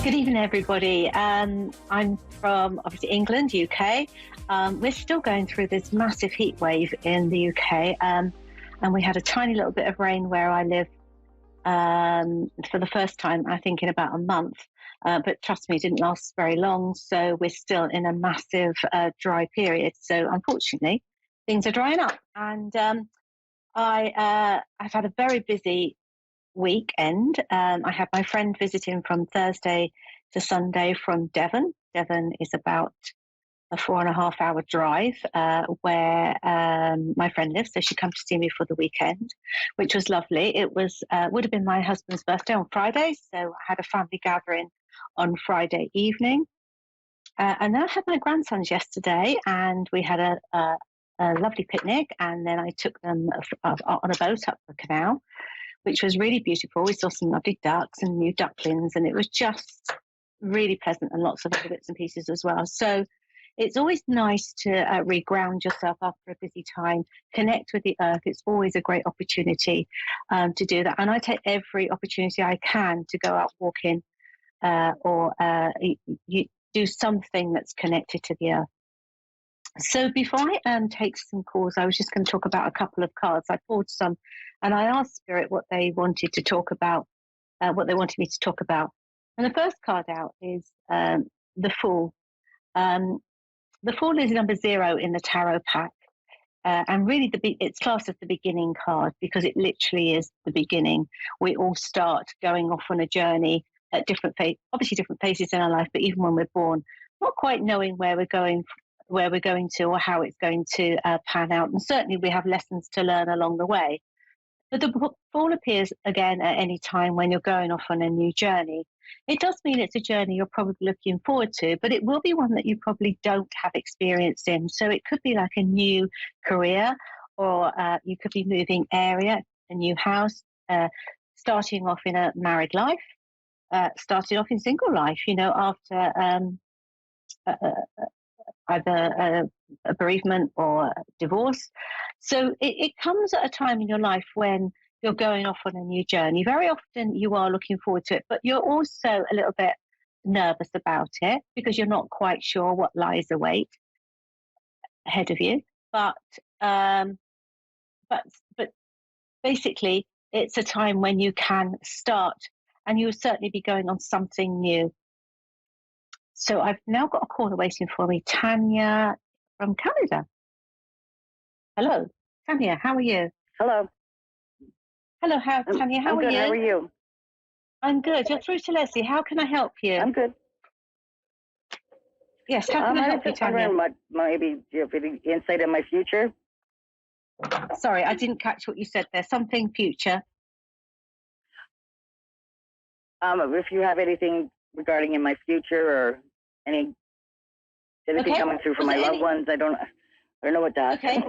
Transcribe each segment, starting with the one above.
Good evening, everybody. I'm from obviously England, UK. We're still going through this massive heat wave in the UK, and we had a tiny little bit of rain where I live for the first time, I think, in about a month. But trust me, it didn't last very long. So we're still in a massive dry period. So unfortunately, things are drying up, and I've had a very busy weekend. I had my friend visiting from Thursday to Sunday from Devon. Devon is about a 4.5 hour drive where my friend lives. So she came to see me for the weekend, which was lovely. It was would have been my husband's birthday on Friday, so I had a family gathering on Friday evening. And then I had my grandsons yesterday, and we had a lovely picnic. And then I took them on a boat up the canal, which was really beautiful. We saw some lovely ducks and new ducklings, and it was just really pleasant, and lots of other bits and pieces as well. So it's always nice to reground yourself after a busy time, connect with the earth. It's always a great opportunity to do that. And I take every opportunity I can to go out walking or do something that's connected to the earth. So before I take some calls, I was just going to talk about a couple of cards. I pulled some, and I asked Spirit what they wanted to talk about, what they wanted me to talk about. And the first card out is the Fool. The Fool is number 0 in the tarot pack, and really it's classed as the beginning card because it literally is the beginning. We all start going off on a journey at different phases in our life, but even when we're born, not quite knowing where we're going to or how it's going to pan out. And certainly we have lessons to learn along the way. But the Fool appears again at any time when you're going off on a new journey. It does mean it's a journey you're probably looking forward to, but it will be one that you probably don't have experience in. So it could be like a new career, or you could be moving area, a new house, starting off in a married life, starting off in single life, after either a bereavement or divorce. So it comes at a time in your life when you're going off on a new journey. Very often you are looking forward to it, but you're also a little bit nervous about it because you're not quite sure what lies await ahead of you. But basically, it's a time when you can start, and you'll certainly be going on something new. So I've now got a caller waiting for me, Tanya from Canada. Hello, Tanya, how are you? Hello. Hello, Tanya, how I'm are good. you? How are you? I'm good. You're through to Lesley. How can I help you? I'm good. Yes, how can I help you, Tanya? Maybe do you have any insight in my future? Sorry, I didn't catch what you said there. Something future. If you have anything regarding in my future or anything coming through for my loved ones, I don't know what that. Okay.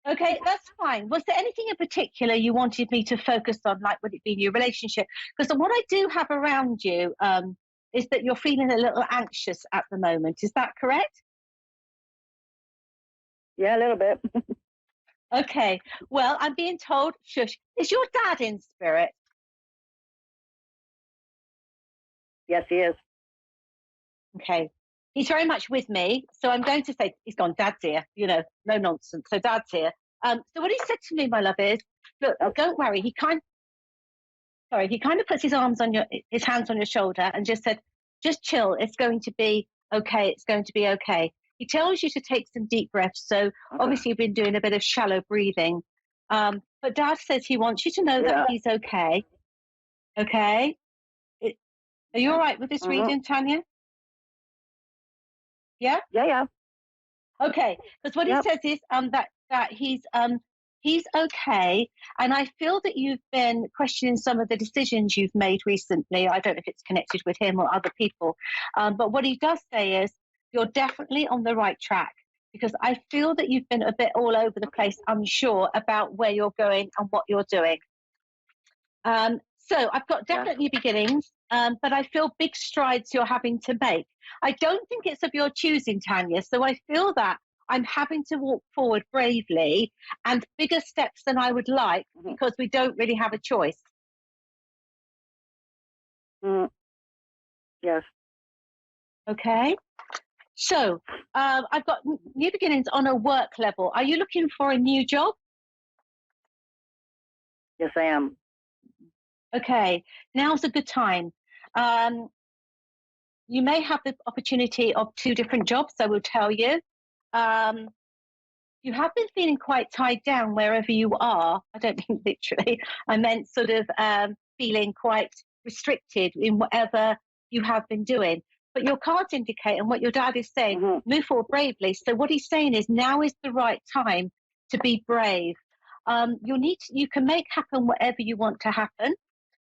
Okay, that's fine. Was there anything in particular you wanted me to focus on, like would it be in your relationship? Because what I do have around you is that you're feeling a little anxious at the moment. Is that correct? Yeah, a little bit. Okay. Well, I'm being told, shush, is your dad in spirit? Yes, he is. Okay. He's very much with me. So I'm going to say, he's gone, Dad's here, no nonsense. So Dad's here. So what he said to me, my love, is, look, don't worry. He kind of puts his hands on your shoulder and just said, just chill. It's going to be okay. It's going to be okay. He tells you to take some deep breaths. So obviously you've been doing a bit of shallow breathing. But Dad says he wants you to know that he's okay. Okay. Are you all right with this reading, Tanya? Yeah? Yeah. Okay. Because what he says is that he's okay. And I feel that you've been questioning some of the decisions you've made recently. I don't know if it's connected with him or other people. But what he does say is you're definitely on the right track, because I feel that you've been a bit all over the place, unsure about where you're going and what you're doing. So I've got definite new beginnings, but I feel big strides you're having to make. I don't think it's of your choosing, Tanya. So I feel that I'm having to walk forward bravely and bigger steps than I would like, because we don't really have a choice. Yes. Okay. So I've got new beginnings on a work level. Are you looking for a new job? Yes, I am. Okay. Now's a good time. Um, you may have the opportunity of 2 different jobs, I will tell you. Um, you have been feeling quite tied down wherever you are. I don't mean literally, I meant sort of feeling quite restricted in whatever you have been doing. But your cards indicate, and what your dad is saying, move forward bravely. So what he's saying is now is the right time to be brave. You can make happen whatever you want to happen.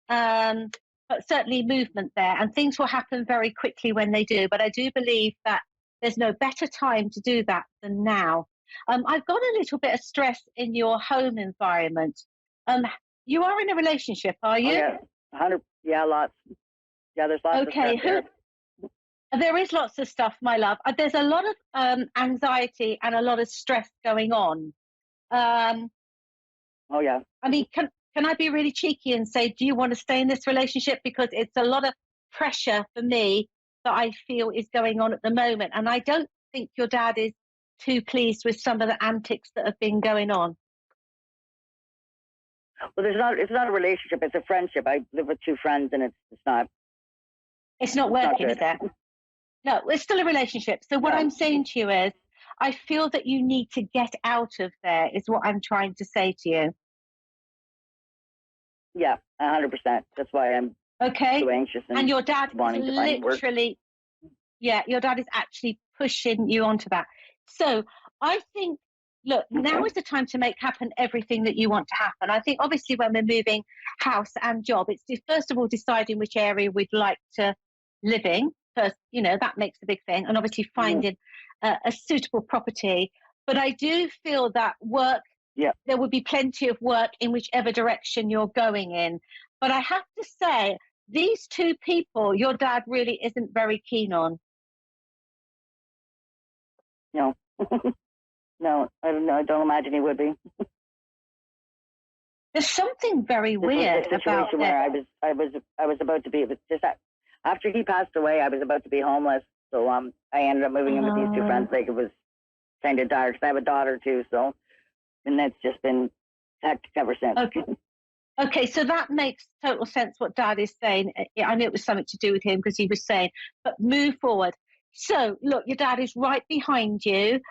But certainly movement there, and things will happen very quickly when they do. But I do believe that there's no better time to do that than now. I've got a little bit of stress in your home environment. You are in a relationship, are you? Oh, yeah, 100. Yeah, lots. Yeah, there's lots of stuff there. There is lots of stuff, my love. There's a lot of anxiety and a lot of stress going on. Oh, yeah. I mean, can I be really cheeky and say, do you want to stay in this relationship? Because it's a lot of pressure for me that I feel is going on at the moment. And I don't think your dad is too pleased with some of the antics that have been going on. Well, it's not a relationship. It's a friendship. I live with 2 friends, and it's not. It's not working, is it? No, it's still a relationship. So what I'm saying to you is, I feel that you need to get out of there, is what I'm trying to say to you. Yeah, 100%. That's why I'm so anxious and your dad wanting is to find work. Yeah, your dad is actually pushing you onto that. So I think, look, now is the time to make happen everything that you want to happen. I think obviously when we're moving house and job, it's first of all deciding which area we'd like to live in. First, that makes a big thing. And obviously finding a suitable property. But I do feel that there would be plenty of work in whichever direction you're going in. But I have to say, these 2 people, your dad really isn't very keen on. No. No, I don't know. I don't imagine he would be. There's something very weird about where I was about to be. It was just after he passed away, I was about to be homeless. So I ended up moving in with these 2 friends. Like, it was kind of dark. I have a daughter too, so, and that's just been hectic ever since. Okay, so that makes total sense what Dad is saying. I knew it was something to do with him because he was saying, but move forward. So, look, your dad is right behind you.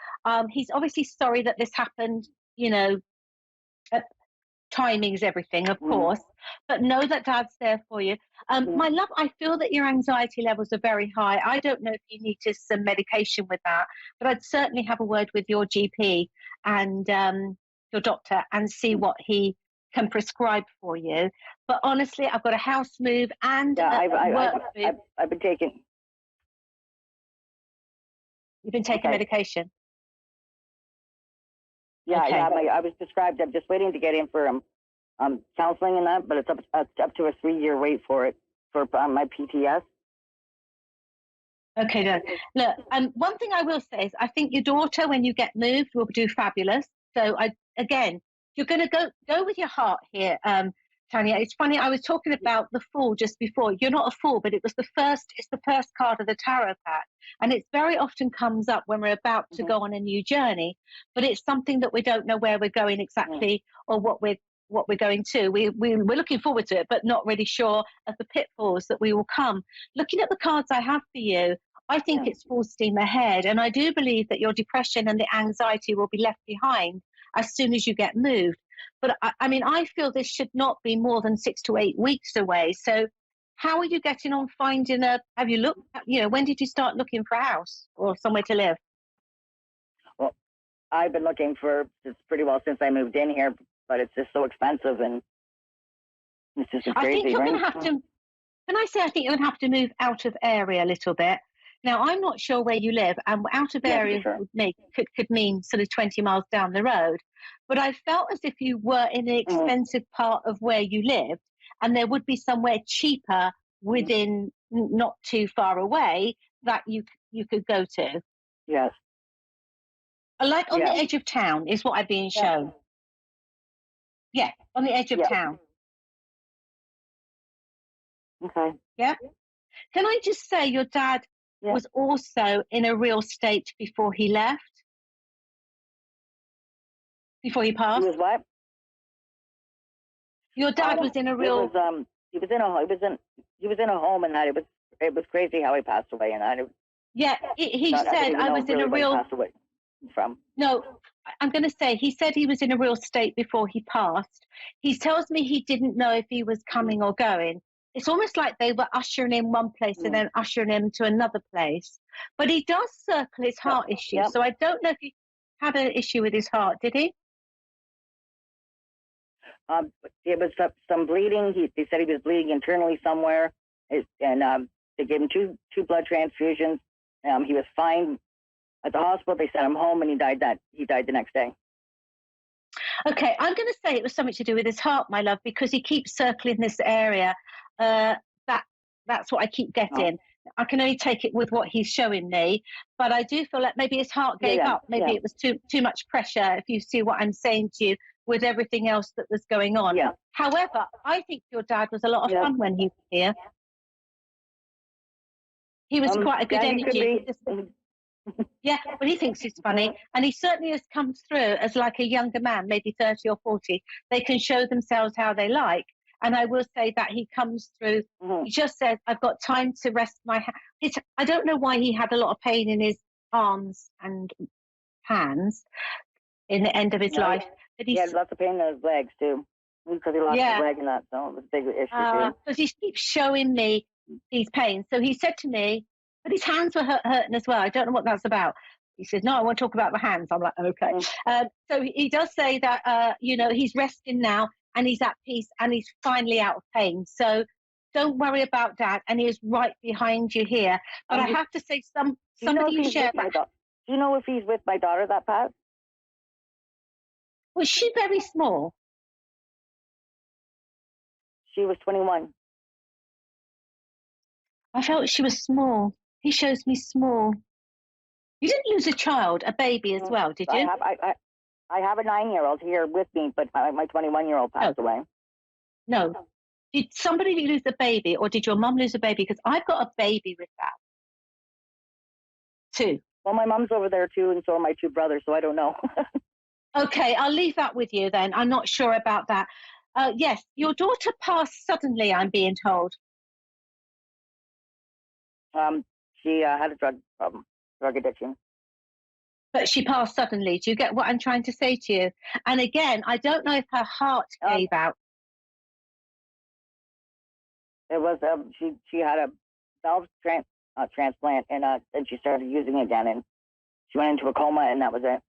He's obviously sorry that this happened, timing is everything, of course, but know that Dad's there for you. My love, I feel that your anxiety levels are very high. I don't know if you need some medication with that, but I'd certainly have a word with your GP and your doctor and see what he can prescribe for you. But honestly, I've got a house move and a work move. I've been taking. You've been taking medication? Yeah, I was prescribed. I'm just waiting to get in for counseling and that, but it's up to a 3-year wait for it for my PTS. Okay, good. Look, one thing I will say is I think your daughter, when you get moved, will do fabulous. So you're going to go with your heart here, Tanya. It's funny, I was talking about the Fool just before. You're not a fool, but it's the first card of the tarot pack. And it very often comes up when we're about to go on a new journey, but it's something that we don't know where we're going exactly or what we're going to. We're looking forward to it, but not really sure of the pitfalls that we will come. Looking at the cards I have for you, I think it's full steam ahead. And I do believe that your depression and the anxiety will be left behind as soon as you get moved. But I feel this should not be more than 6 to 8 weeks away. So how are you getting on finding have you looked, when did you start looking for a house or somewhere to live? Well, I've been looking for pretty well since I moved in here, but it's just so expensive and it's just crazy. I think you're going to have to, I think you're going to have to move out of area a little bit. Now, I'm not sure where you live, and out of area could mean sort of 20 miles down the road. But I felt as if you were in an expensive part of where you lived, and there would be somewhere cheaper within not too far away that you could go to. Yes. Like on the edge of town is what I've been shown. Yeah, on the edge of town. Okay. Yeah. Can I just say your dad was also in a real state before he left? Before he passed? He was what? Your dad was in a real. He was in a home, and that it was crazy how he passed away, and that. Yeah, he said I was in a real. Passed away from. No, I'm going to say he said he was in a real state before he passed. He tells me he didn't know if he was coming or going. It's almost like they were ushering him one place and then ushering him to another place. But he does circle his heart issue. So I don't know if he had an issue with his heart, did he? It was some bleeding. They said he was bleeding internally somewhere, and they gave him two blood transfusions. He was fine at the hospital. They sent him home, and he died the next day. Okay, I'm going to say it was something to do with his heart, my love, because he keeps circling this area. That's what I keep getting. Oh. I can only take it with what he's showing me, but I do feel like maybe his heart gave up. Maybe it was too much pressure, if you see what I'm saying to you, with everything else that was going on. Yeah. However, I think your dad was a lot of fun when he was here. He was quite a good energy. Yeah, well, he thinks he's funny, and he certainly has come through as like a younger man, maybe 30 or 40. They can show themselves how they like. And I will say that he comes through. He just says, I've got time to rest my hands. I don't know why he had a lot of pain in his arms and hands in the end of his life. But he had lots of pain in his legs, too, because he lost his leg and that, so it was a big issue, too. Because he keeps showing me these pains. So he said to me, but his hands were hurting as well. I don't know what that's about. He said, no, I want to talk about the hands. I'm like, okay. So he does say that, he's resting now and he's at peace and he's finally out of pain. So don't worry about Dad. And he is right behind you here. But I have to say, somebody you share. Do you know if he's with my daughter that passed? Was she very small? She was 21. I felt she was small. He shows me small. You didn't lose a child, a baby as well, did you? I have a 9-year-old here with me, but my 21-year-old passed away. No. Did somebody lose a baby, or did your mum lose a baby? Because I've got a baby with that. 2. Well, my mum's over there too, and so are my 2 brothers, so I don't know. Okay, I'll leave that with you then. I'm not sure about that. Yes, your daughter passed suddenly, I'm being told. She had a drug addiction. But she passed suddenly. Do you get what I'm trying to say to you? And again, I don't know if her heart gave out. It was she had a valve transplant, and then she started using it again, and she went into a coma, and that was it.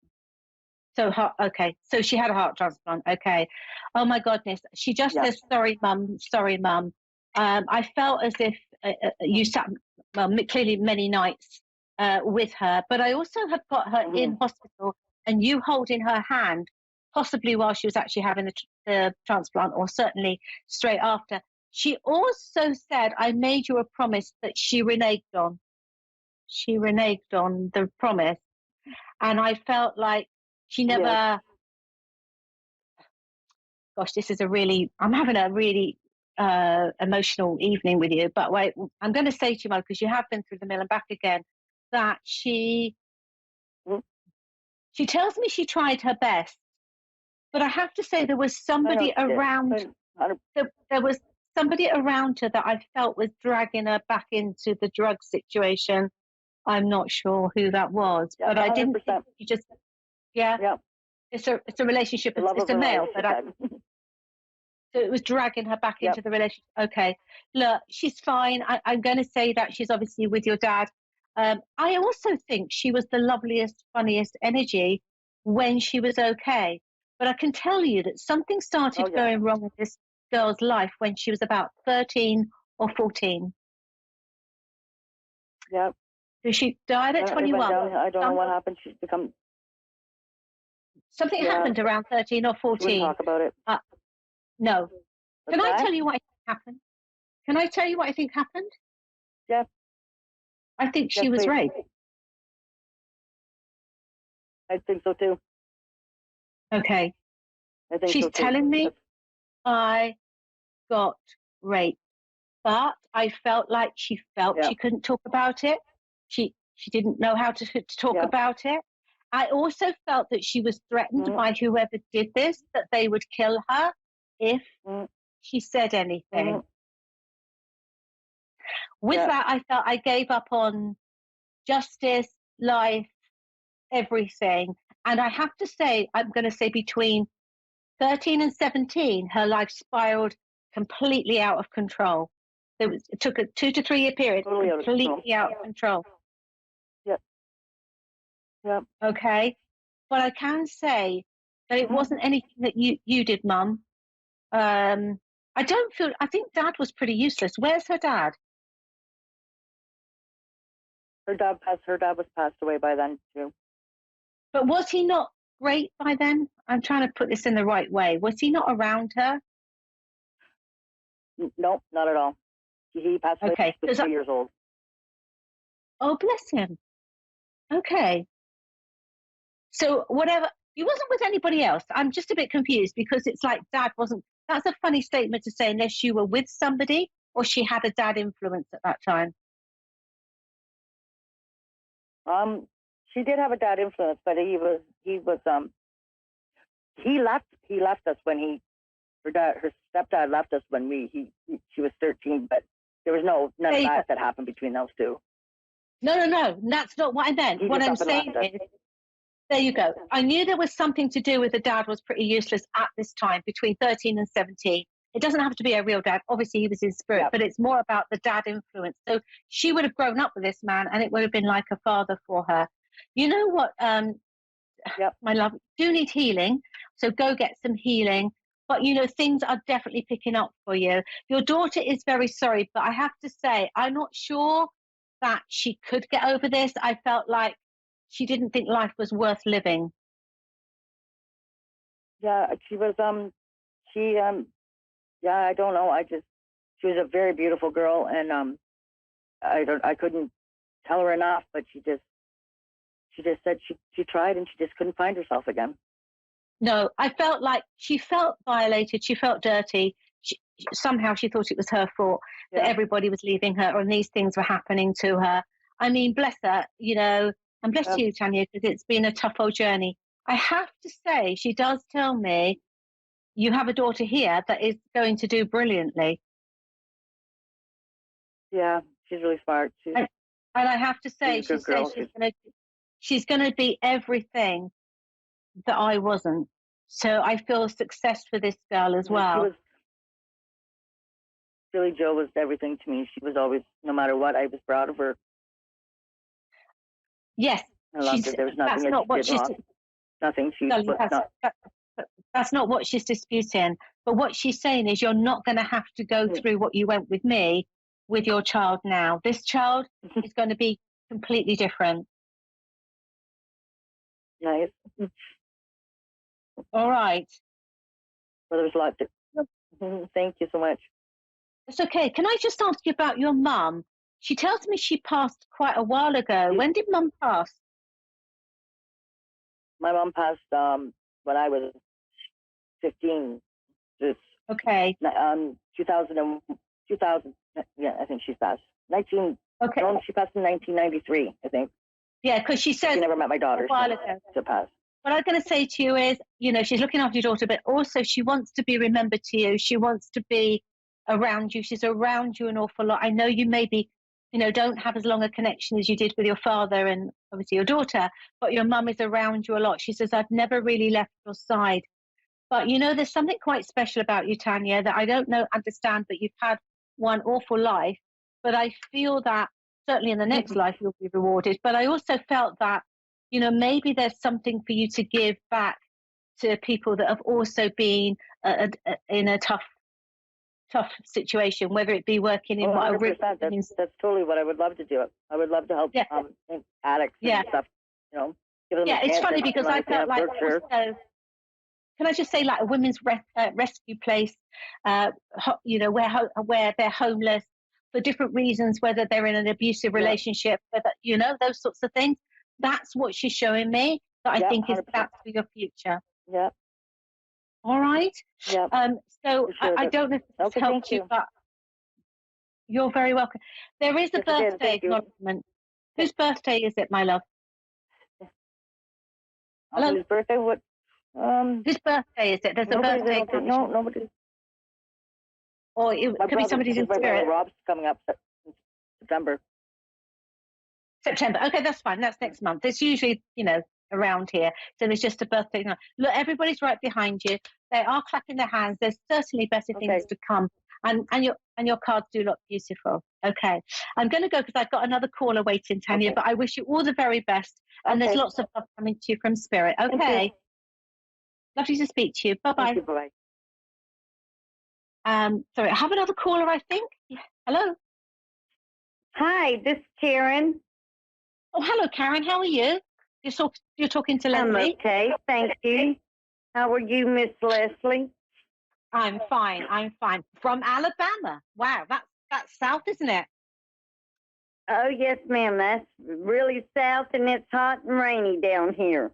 So okay, so she had a heart transplant. Okay. Oh my goodness. She just says, "Sorry, mum. Sorry, mum." I felt as if you sat clearly many nights with her, but I also have got her in hospital, and you holding her hand, possibly while she was actually having the transplant, or certainly straight after. She also said, "I made you a promise that she reneged on." She reneged on the promise, and I felt like she never. Yeah. Gosh, I'm having a really emotional evening with you. But wait, I'm going to say to you, Mo, because you have been through the mill and back again, that she tells me she tried her best, but I have to say there was somebody around. There was somebody around her that I felt was dragging her back into the drug situation. I'm not sure who that was, but 100%. I didn't think you just. Yeah. It's a relationship. It's a male, but so it was dragging her back into the relationship. Okay, look, she's fine. I'm going to say that she's obviously with your dad. I also think she was the loveliest, funniest energy when she was okay. But I can tell you that something started going wrong with this girl's life when she was about 13 or 14. Yep. So she died at 21. I don't know what happened. She's become. Something happened around 13 or 14. She wouldn't talk about it. No. Can I tell you what I think happened? Can I tell you what I think happened? Yeah. I think she was raped. I think so too. Okay. I think she's so too. Telling me I got raped but I felt like she felt she couldn't talk about it. She didn't know how to talk about it. I also felt that she was threatened by whoever did this, that they would kill her if she said anything. With that, I felt I gave up on justice, life, everything. And I have to say, I'm going to say between 13 and 17, her life spiraled completely out of control. It took a 2 to 3 year period, completely out of control. Yep. Okay. But I can say that it wasn't anything that you did, Mum. I think Dad was pretty useless. Where's her dad? Her dad was passed away by then too. But was he not great by then? I'm trying to put this in the right way. Was he not around her? Nope, not at all. He passed away when he was 2 years old. Oh, bless him. Okay. So whatever, he wasn't with anybody else. I'm just a bit confused because it's like Dad wasn't. That's a funny statement to say unless you were with somebody or she had a dad influence at that time. She did have a dad influence, but he left us when her stepdad left us when she was 13, but there was none of that happened between those two. No, that's not what I meant. What I'm saying is, there you go. I knew there was something to do with the dad was pretty useless at this time between 13 and 17. It doesn't have to be a real dad. Obviously, he was in spirit, but it's more about the dad influence. So she would have grown up with this man and it would have been like a father for her. You know what, my love, you do need healing. So go get some healing. But, things are definitely picking up for you. Your daughter is very sorry, but I have to say, I'm not sure that she could get over this. I felt like she didn't think life was worth living. Yeah, she was, I don't know. She was a very beautiful girl, and I couldn't tell her enough, but she just said she tried and she just couldn't find herself again. No, I felt like she felt violated. She felt dirty. Somehow she thought it was her fault that everybody was leaving her and these things were happening to her. I mean, bless her, and bless you, Tanya, because it's been a tough old journey. I have to say, she does tell me you have a daughter here that is going to do brilliantly. Yeah, she's really smart. And I have to say, she says she's going to be everything that I wasn't. So I feel success for this girl as well. Billy Joe was everything to me. She was always, no matter what, I was proud of her. Yes. I loved her. There was nothing that she did wrong. Nothing. That's not what she's disputing. But what she's saying is you're not going to have to go through what you went with me with your child now. This child is going to be completely different. Nice. All right. Well, there's a lot to... Thank you so much. It's okay. Can I just ask you about your mum? She tells me she passed quite a while ago. When did Mum pass? My mom passed when I was 15. Okay. 2000. Yeah, I think she passed. Okay. No, she passed in 1993, I think. Yeah, because she said she never met my daughter. A while ago. To pass. What I'm going to say to you is, she's looking after your daughter, but also she wants to be remembered to you. She wants to be around you. She's around you an awful lot. I know you maybe, don't have as long a connection as you did with your father and obviously your daughter, but your mum is around you a lot. She says, I've never really left your side. But, there's something quite special about you, Tanya, that I don't understand, but you've had one awful life. But I feel that certainly in the next life you'll be rewarded. But I also felt that, maybe there's something for you to give back to people that have also been in a tough situation, whether it be working in... 100%. That's totally what I would love to do. I would love to help addicts and stuff, give them it's funny because I felt like also, can I just say, like a women's rescue place, where they're homeless for different reasons, whether they're in an abusive relationship, whether, those sorts of things. That's what she's showing me that I think 100%. Is that's for your future. Yeah. All right. Yeah. So sure. I don't know if this helped you, but You're very welcome. There is a Yes, I did. birthday Thank you. acknowledgement. Whose birthday is it, my love? Hello? Whose birthday? What? Whose birthday is it? There's a Nobody's. birthday No, acknowledgement. nobody. Or it My could be somebody's in brother spirit. Rob's coming up in September. September. Okay, that's fine. That's next month. It's usually, around here. So there's just a birthday. Look, everybody's right behind you. They are clapping their hands. There's certainly better things to come. And your cards do look beautiful. Okay. I'm going to go because I've got another caller waiting, Tanya, but I wish you all the very best. And there's lots of love coming to you from spirit. Okay. Lovely to speak to you. Bye-bye. Bye-bye. Sorry, I have another caller, I think. Hello. Hi, this is Karen. Oh, hello, Karen. How are you? You're talking to Lesley. I'm okay, thank you. How are you, Miss Lesley? I'm fine. From Alabama. Wow, that's south, isn't it? Oh, yes, ma'am. That's really south, and it's hot and rainy down here.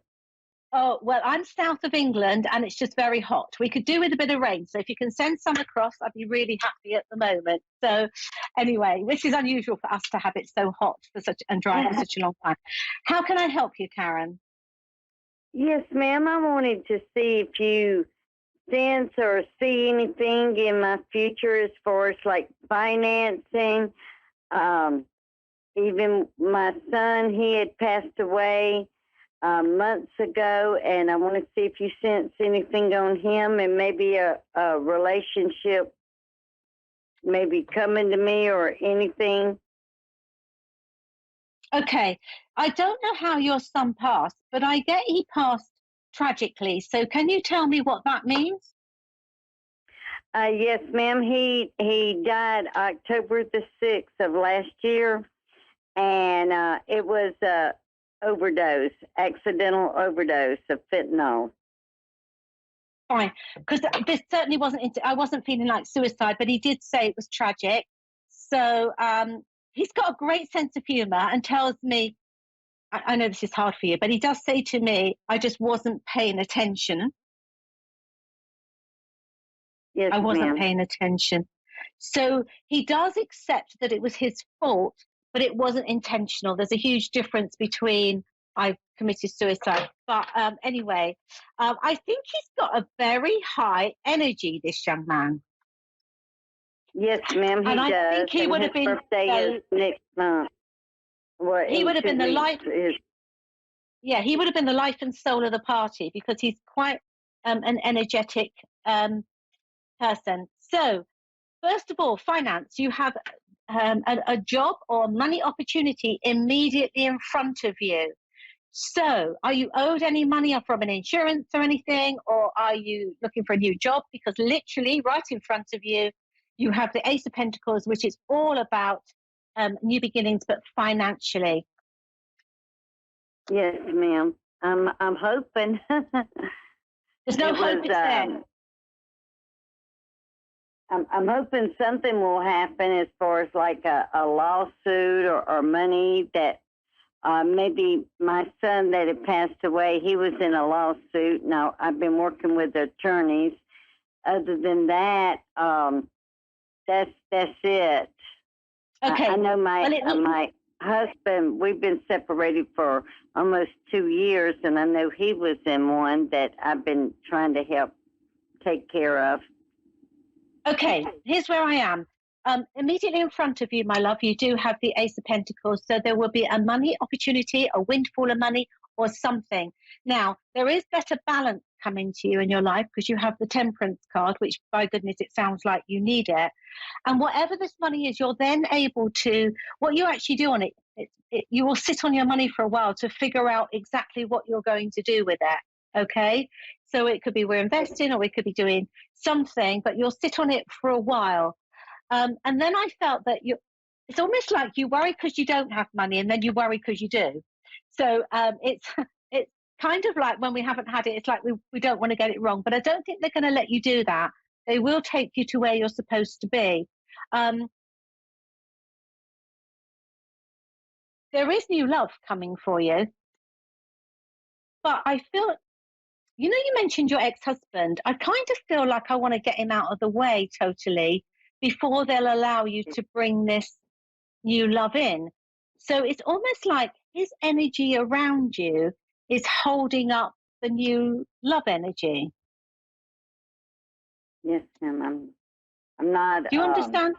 Oh, well, I'm south of England, and it's just very hot. We could do with a bit of rain. So if you can send some across, I'd be really happy at the moment. So anyway, which is unusual for us to have it so hot and dry for such a long time. How can I help you, Karen? Yes, ma'am. I wanted to see if you sense or see anything in my future as far as like financing. Even my son, he had passed away months ago, and I want to see if you sense anything on him and maybe a relationship maybe coming to me or anything. Okay. I don't know how your son passed, but I get he passed tragically. So can you tell me what that means? Yes, ma'am. He died October the 6th of last year, and it was accidental overdose of fentanyl. Fine, because this certainly I wasn't feeling like suicide, but he did say it was tragic. So he's got a great sense of humor and tells me, I know this is hard for you, but he does say to me, I just wasn't paying attention. Yes, I wasn't ma'am. paying attention. So he does accept that it was his fault, but it wasn't intentional. There's a huge difference between I committed suicide. But anyway, I think he's got a very high energy, this young man. Yes, ma'am, he and does. I think he would have been. Birthday is next month. Well, he would have been the life. Yeah, he would have been the life and soul of the party because he's quite an energetic person. So, first of all, finance. You have a job or money opportunity immediately in front of you. So, are you owed any money from an insurance or anything, or are you looking for a new job? Because literally, right in front of you, you have the Ace of Pentacles, which is all about new beginnings, but financially. Yes, ma'am. I'm hoping. There's no hope. It's there. I'm hoping something will happen as far as like a lawsuit or money that maybe my son that had passed away, he was in a lawsuit. Now, I've been working with attorneys. Other than that, that's it. Okay. I know my husband, we've been separated for almost 2 years, and I know he was in one that I've been trying to help take care of. Okay, here's where I am. Immediately in front of you, my love, you do have the Ace of Pentacles. So there will be a money opportunity, a windfall of money or something. Now, there is better balance coming to you in your life because you have the Temperance card, which, by goodness, it sounds like you need it. And whatever this money is, you're then able to, what you actually do on it, you will sit on your money for a while to figure out exactly what you're going to do with it. Okay, so it could be we're investing or we could be doing something, but you'll sit on it for a while. And then I felt that it's almost like you worry because you don't have money and then you worry because you do. So it's kind of like when we haven't had it, it's like we don't want to get it wrong, but I don't think they're going to let you do that. They will take you to where you're supposed to be. There is new love coming for you. But I feel, you mentioned your ex-husband. I kind of feel like I want to get him out of the way totally before they'll allow you to bring this new love in. So it's almost like his energy around you is holding up the new love energy. Yes, ma'am. I'm not. Do you understand?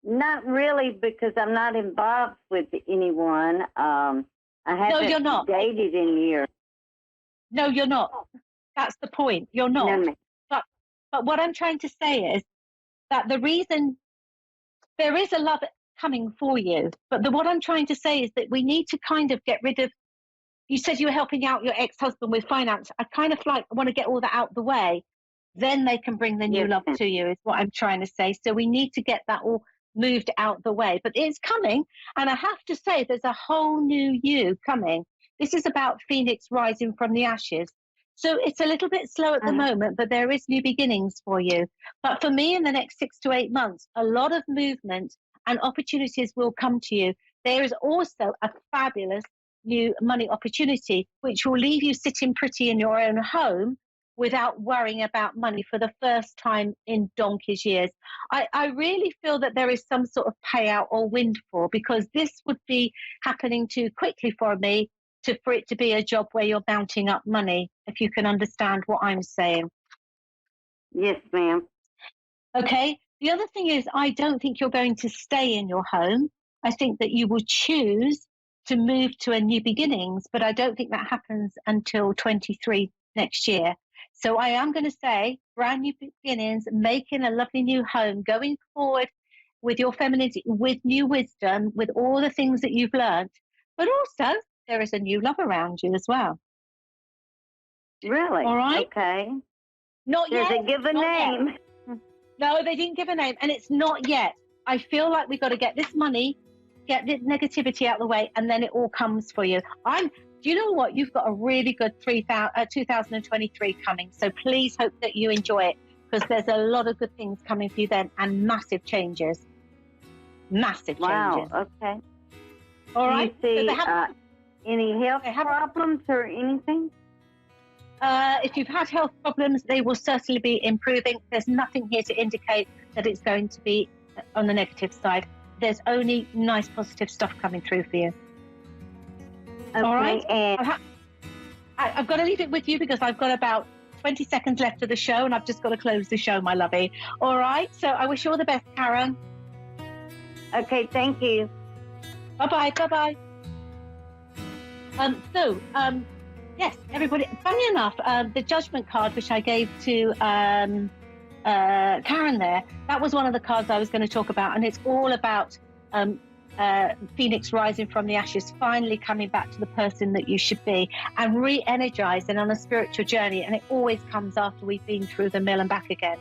Not really, because I'm not involved with anyone. I haven't you're not. dated in years. No, you're not. That's the point. You're not. No, But what I'm trying to say is that the reason there is a love coming for you, but what I'm trying to say is that we need to kind of get rid of. You said you were helping out your ex-husband with finance. I kind of want to get all that out the way. Then they can bring the new love to you, is what I'm trying to say. So we need to get that all moved out the way. But it's coming. And I have to say, there's a whole new you coming. This is about Phoenix rising from the ashes. So it's a little bit slow at the moment, but there is new beginnings for you. But for me, in the next 6 to 8 months, a lot of movement and opportunities will come to you. There is also a fabulous new money opportunity, which will leave you sitting pretty in your own home without worrying about money for the first time in donkey's years. I really feel that there is some sort of payout or windfall, because this would be happening too quickly for me for it to be a job where you're mounting up money, if you can understand what I'm saying. Yes, ma'am. Okay. The other thing is, I don't think you're going to stay in your home. I think that you will choose to move to a new beginnings, but I don't think that happens until 23 next year. So I am going to say brand new beginnings, making a lovely new home, going forward with your femininity, with new wisdom, with all the things that you've learned. But also, there is a new love around you as well. Really? All right. Okay. Not yet. Does it give a name? Yet. No, they didn't give a name, and it's not yet. I feel like we've got to get this money, get the negativity out of the way, and then it all comes for you. Do you know what? You've got a really good 2023 coming. So please hope that you enjoy it, because there's a lot of good things coming for you then, and massive changes. Massive changes. Wow. Okay. All right. Do you see So any health problems or anything? If you've had health problems, they will certainly be improving. There's nothing here to indicate that it's going to be on the negative side. There's only nice, positive stuff coming through for you. Okay, all right. And I've got to leave it with you, because I've got about 20 seconds left of the show, and I've just got to close the show, my lovey. All right. So I wish you all the best, Karen. Okay. Thank you. Bye-bye. Bye-bye. Yes, everybody. Funny enough, the judgment card, which I gave to Karen there, that was one of the cards I was going to talk about, and it's all about Phoenix rising from the ashes, finally coming back to the person that you should be, and re-energized and on a spiritual journey. And it always comes after we've been through the mill and back again.